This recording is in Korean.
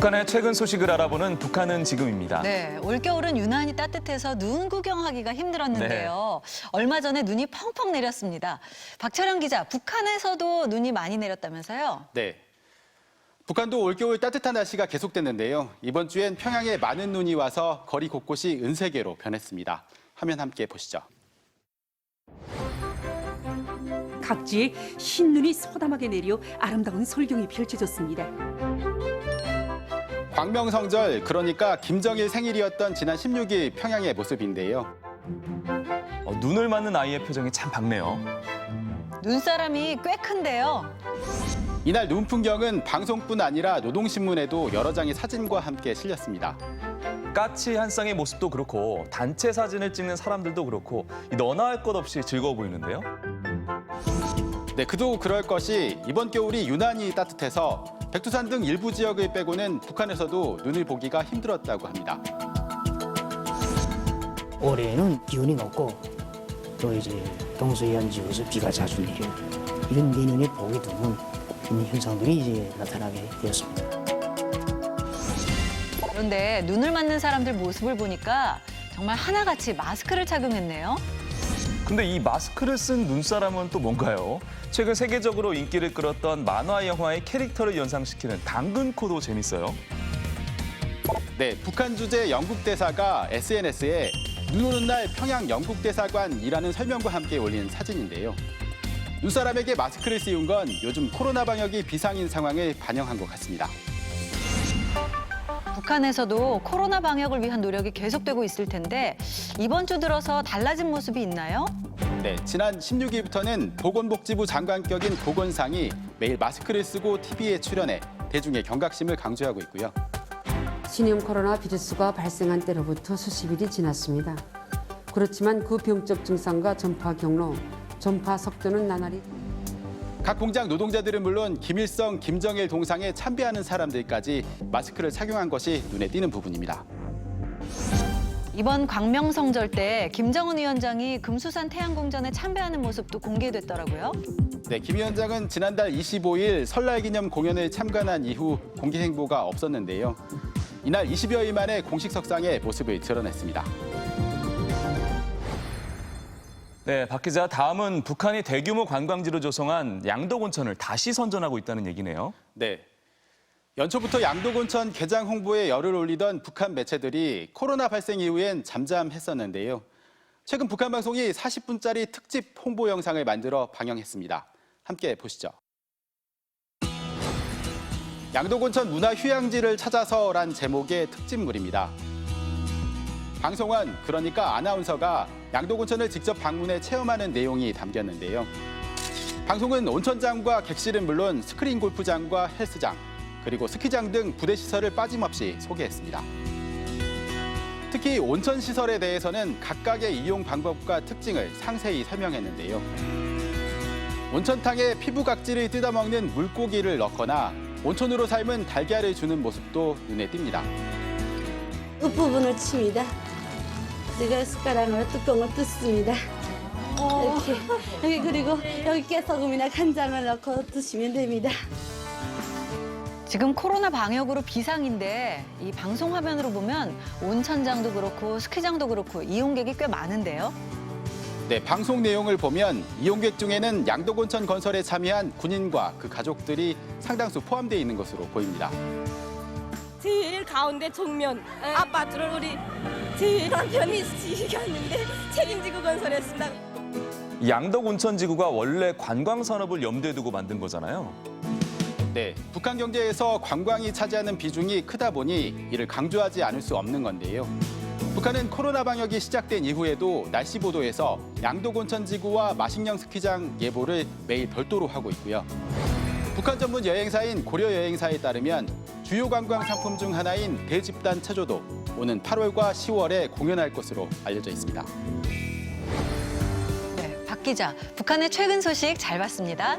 북한의 최근 소식을 알아보는 북한은 지금입니다. 네, 올겨울은 유난히 따뜻해서 눈 구경하기가 힘들었는데요. 얼마 전에 눈이 펑펑 내렸습니다. 박철영 기자, 북한에서도 눈이 많이 내렸다면서요? 네. 북한도 올겨울 따뜻한 날씨가 계속됐는데요. 이번 주엔 평양에 많은 눈이 와서 거리 곳곳이 은색으로 변했습니다. 화면 함께 보시죠. 각지에 흰눈이 소담하게 내려 아름다운 설경이 펼쳐졌습니다. 광명성절, 그러니까 김정일 생일이었던 지난 16일 평양의 모습인데요. 눈을 맞는 아이의 표정이 참 밝네요. 눈사람이 꽤 큰데요. 이날 눈 풍경은 방송뿐 아니라 노동신문에도 여러 장의 사진과 함께 실렸습니다. 까치 한 쌍의 모습도 그렇고 단체 사진을 찍는 사람들도 그렇고 너나 할 것 없이 즐거워 보이는데요. 네, 그도 그럴 것이 이번 겨울이 유난히 따뜻해서 백두산 등 일부 지역을 빼고는 북한에서도 눈을 보기가 힘들었다고 합니다. 올해는 기온이 높고 또 이제 동서해안 지역에서 비가 자주 내려요. 이런 내년에 보기 드문 이런 현상들이 이제 나타나게 되었습니다. 그런데 눈을 맞는 사람들 모습을 보니까 정말 하나같이 마스크를 착용했네요. 근데 이 마스크를 쓴 눈사람은 또 뭔가요? 최근 세계적으로 인기를 끌었던 만화 영화의 캐릭터를 연상시키는 당근코도 재밌어요. 네, 북한 주재 영국 대사가 SNS에 눈 오는 날 평양 영국 대사관이라는 설명과 함께 올린 사진인데요. 눈사람에게 마스크를 씌운 건 요즘 코로나 방역이 비상인 상황을 반영한 것 같습니다. 북한에서도 코로나 방역을 위한 노력이 계속되고 있을 텐데 이번 주 들어서 달라진 모습이 있나요? 네, 지난 16일부터는 보건복지부 장관격인 보건상이 매일 마스크를 쓰고 TV에 출연해 대중의 경각심을 강조하고 있고요. 신형 코로나 바이러스가 발생한 때로부터 수십일이 지났습니다. 그렇지만 그 병적 증상과 전파 경로, 전파 속도는 나날이 각 공장 노동자들은 물론 김일성, 김정일 동상에 참배하는 사람들까지 마스크를 착용한 것이 눈에 띄는 부분입니다. 이번 광명성절 때 김정은 위원장이 금수산 태양궁전에 참배하는 모습도 공개됐더라고요. 네, 김 위원장은 지난달 25일 설날 기념 공연을 참관한 이후 공개 행보가 없었는데요. 이날 20여일 만에 공식 석상에 모습을 드러냈습니다. 네, 박 기자, 다음은 북한이 대규모 관광지로 조성한 양덕온천을 다시 선전하고 있다는 얘기네요. 네. 연초부터 양덕온천 개장 홍보에 열을 올리던 북한 매체들이 코로나 발생 이후엔 잠잠했었는데요. 최근 북한 방송이 40분짜리 특집 홍보 영상을 만들어 방영했습니다. 함께 보시죠. 양덕온천 문화휴양지를 찾아서란 제목의 특집물입니다. 방송은 그러니까 아나운서가 양덕온천을 직접 방문해 체험하는 내용이 담겼는데요. 방송은 온천장과 객실은 물론 스크린 골프장과 헬스장, 그리고 스키장 등 부대시설을 빠짐없이 소개했습니다. 특히 온천시설에 대해서는 각각의 이용 방법과 특징을 상세히 설명했는데요. 온천탕에 피부각질을 뜯어먹는 물고기를 넣거나 온천으로 삶은 달걀을 주는 모습도 눈에 띕니다. 끝부분을 칩니다. 그리고 숟가락으로 뚜껑을 뜯습니다. 이렇게 그리고 여기 깨소금이나 간장을 넣고 드시면 됩니다. 지금 코로나 방역으로 비상인데 이 방송 화면으로 보면 온천장도 그렇고 스키장도 그렇고 이용객이 꽤 많은데요. 네, 방송 내용을 보면 이용객 중에는 양덕온천 건설에 참여한 군인과 그 가족들이 상당수 포함되어 있는 것으로 보입니다. 제일 가운데 정면 아파트를 우리 제 남편이 지켰는데 책임지고 건설했습니다. 양덕온천지구가 원래 관광 산업을 염두에 두고 만든 거잖아요. 네, 북한 경제에서 관광이 차지하는 비중이 크다 보니 이를 강조하지 않을 수 없는 건데요. 북한은 코로나 방역이 시작된 이후에도 날씨 보도에서 양덕온천지구와 마식령 스키장 예보를 매일 별도로 하고 있고요. 북한 전문 여행사인 고려여행사에 따르면 주요 관광 상품 중 하나인 대집단 체조도 오는 8월과 10월에 공연할 것으로 알려져 있습니다. 네, 박 기자, 북한의 최근 소식 잘 봤습니다.